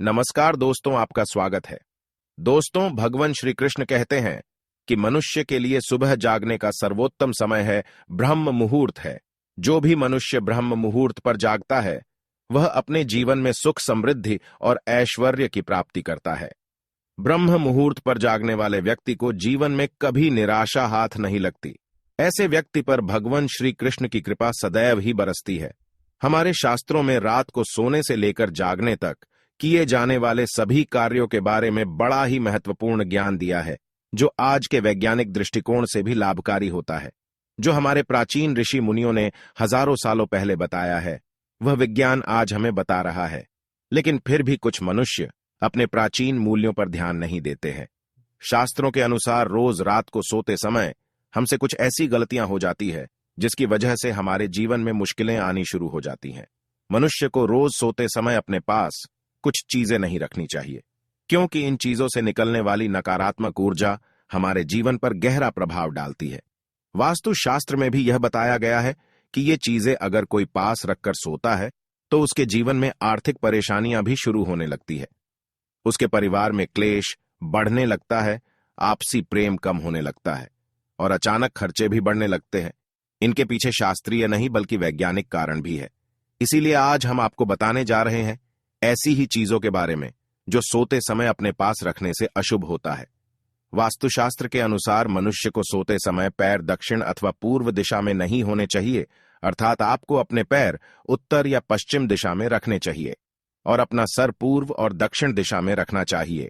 नमस्कार दोस्तों, आपका स्वागत है। दोस्तों, भगवान श्री कृष्ण कहते हैं कि मनुष्य के लिए सुबह जागने का सर्वोत्तम समय है ब्रह्म मुहूर्त है। जो भी मनुष्य ब्रह्म मुहूर्त पर जागता है वह अपने जीवन में सुख, समृद्धि और ऐश्वर्य की प्राप्ति करता है। ब्रह्म मुहूर्त पर जागने वाले व्यक्ति को जीवन में कभी निराशा हाथ नहीं लगती। ऐसे व्यक्ति पर भगवान श्री कृष्ण की कृपा सदैव ही बरसती है। हमारे शास्त्रों में रात को सोने से लेकर जागने तक किए जाने वाले सभी कार्यों के बारे में बड़ा ही महत्वपूर्ण ज्ञान दिया है, जो आज के वैज्ञानिक दृष्टिकोण से भी लाभकारी होता है। जो हमारे प्राचीन ऋषि मुनियों ने हजारों सालों पहले बताया है, वह विज्ञान आज हमें बता रहा है। लेकिन फिर भी कुछ मनुष्य अपने प्राचीन मूल्यों पर ध्यान नहीं देते हैं। शास्त्रों के अनुसार रोज रात को सोते समय हमसे कुछ ऐसी गलतियां हो जाती है जिसकी वजह से हमारे जीवन में मुश्किलें आनी शुरू हो जाती हैं। मनुष्य को रोज सोते समय अपने पास कुछ चीजें नहीं रखनी चाहिए, क्योंकि इन चीजों से निकलने वाली नकारात्मक ऊर्जा हमारे जीवन पर गहरा प्रभाव डालती है। वास्तुशास्त्र में भी यह बताया गया है कि ये चीजें अगर कोई पास रखकर सोता है तो उसके जीवन में आर्थिक परेशानियां भी शुरू होने लगती है। उसके परिवार में क्लेश बढ़ने लगता है, आपसी प्रेम कम होने लगता है और अचानक खर्चे भी बढ़ने लगते हैं। इनके पीछे शास्त्रीय नहीं बल्कि वैज्ञानिक कारण भी है। इसीलिए आज हम आपको बताने जा रहे हैं ऐसी ही चीजों के बारे में जो सोते समय अपने पास रखने से अशुभ होता है। वास्तुशास्त्र के अनुसार मनुष्य को सोते समय पैर दक्षिण अथवा पूर्व दिशा में नहीं होने चाहिए, अर्थात आपको अपने पैर उत्तर या पश्चिम दिशा में रखने चाहिए और अपना सर पूर्व और दक्षिण दिशा में रखना चाहिए।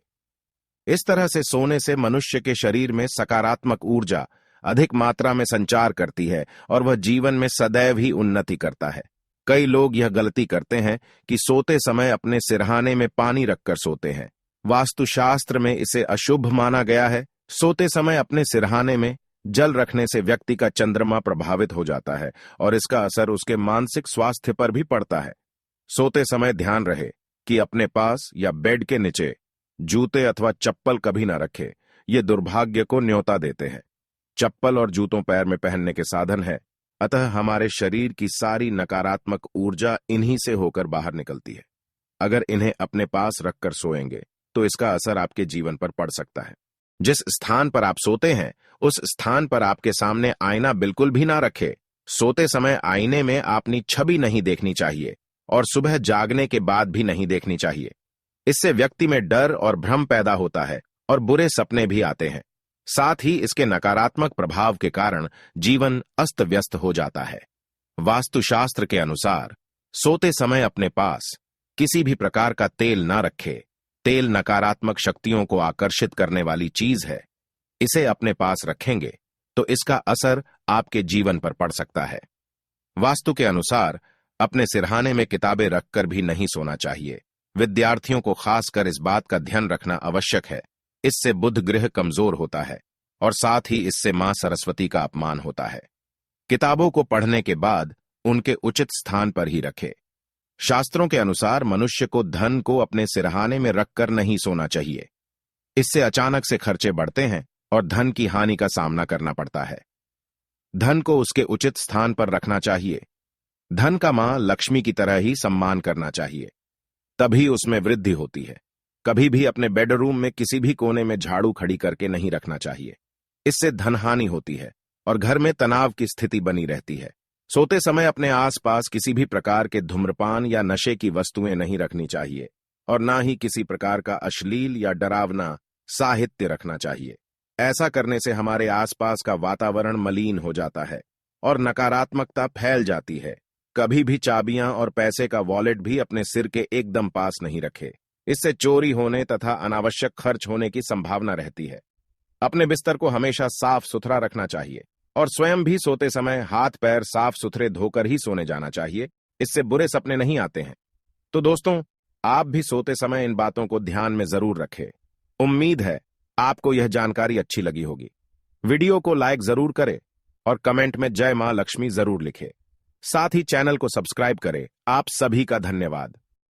इस तरह से सोने से मनुष्य के शरीर में सकारात्मक ऊर्जा अधिक मात्रा में संचार करती है और वह जीवन में सदैव ही उन्नति करता है। कई लोग यह गलती करते हैं कि सोते समय अपने सिरहाने में पानी रखकर सोते हैं। वास्तुशास्त्र में इसे अशुभ माना गया है। सोते समय अपने सिरहाने में जल रखने से व्यक्ति का चंद्रमा प्रभावित हो जाता है और इसका असर उसके मानसिक स्वास्थ्य पर भी पड़ता है। सोते समय ध्यान रहे कि अपने पास या बेड के नीचे जूते अथवा चप्पल कभी न रखे। ये दुर्भाग्य को न्योता देते हैं। चप्पल और जूतों पैर में पहनने के साधन है, अतः हमारे शरीर की सारी नकारात्मक ऊर्जा इन्हीं से होकर बाहर निकलती है। अगर इन्हें अपने पास रखकर सोएंगे तो इसका असर आपके जीवन पर पड़ सकता है। जिस स्थान पर आप सोते हैं उस स्थान पर आपके सामने आईना बिल्कुल भी ना रखे। सोते समय आईने में अपनी छवि नहीं देखनी चाहिए और सुबह जागने के बाद भी नहीं देखनी चाहिए। इससे व्यक्ति में डर और भ्रम पैदा होता है और बुरे सपने भी आते हैं। साथ ही इसके नकारात्मक प्रभाव के कारण जीवन अस्त व्यस्त हो जाता है। वास्तुशास्त्र के अनुसार सोते समय अपने पास किसी भी प्रकार का तेल ना रखे। तेल नकारात्मक शक्तियों को आकर्षित करने वाली चीज है। इसे अपने पास रखेंगे तो इसका असर आपके जीवन पर पड़ सकता है। वास्तु के अनुसार अपने सिरहाने में किताबें रखकर भी नहीं सोना चाहिए। विद्यार्थियों को खासकर इस बात का ध्यान रखना आवश्यक है। इससे बुध ग्रह कमजोर होता है और साथ ही इससे मां सरस्वती का अपमान होता है। किताबों को पढ़ने के बाद उनके उचित स्थान पर ही रखें। शास्त्रों के अनुसार मनुष्य को धन को अपने सिरहाने में रखकर नहीं सोना चाहिए। इससे अचानक से खर्चे बढ़ते हैं और धन की हानि का सामना करना पड़ता है। धन को उसके उचित स्थान पर रखना चाहिए। धन का मां लक्ष्मी की तरह ही सम्मान करना चाहिए, तभी उसमें वृद्धि होती है। कभी भी अपने बेडरूम में किसी भी कोने में झाड़ू खड़ी करके नहीं रखना चाहिए। इससे धन हानि होती है और घर में तनाव की स्थिति बनी रहती है। सोते समय अपने आसपास किसी भी प्रकार के धूम्रपान या नशे की वस्तुएं नहीं रखनी चाहिए और ना ही किसी प्रकार का अश्लील या डरावना साहित्य रखना चाहिए। ऐसा करने से हमारे आसपास का वातावरण मलिन हो जाता है और नकारात्मकता फैल जाती है। कभी भी चाबियां और पैसे का वॉलेट भी अपने सिर के एकदम पास नहीं रखे। इससे चोरी होने तथा अनावश्यक खर्च होने की संभावना रहती है। अपने बिस्तर को हमेशा साफ सुथरा रखना चाहिए और स्वयं भी सोते समय हाथ पैर साफ सुथरे धोकर ही सोने जाना चाहिए। इससे बुरे सपने नहीं आते हैं। तो दोस्तों, आप भी सोते समय इन बातों को ध्यान में जरूर रखें। उम्मीद है आपको यह जानकारी अच्छी लगी होगी। वीडियो को लाइक जरूर करें और कमेंट में जय मां लक्ष्मी जरूर लिखें। साथ ही चैनल को सब्सक्राइब करें। आप सभी का धन्यवाद।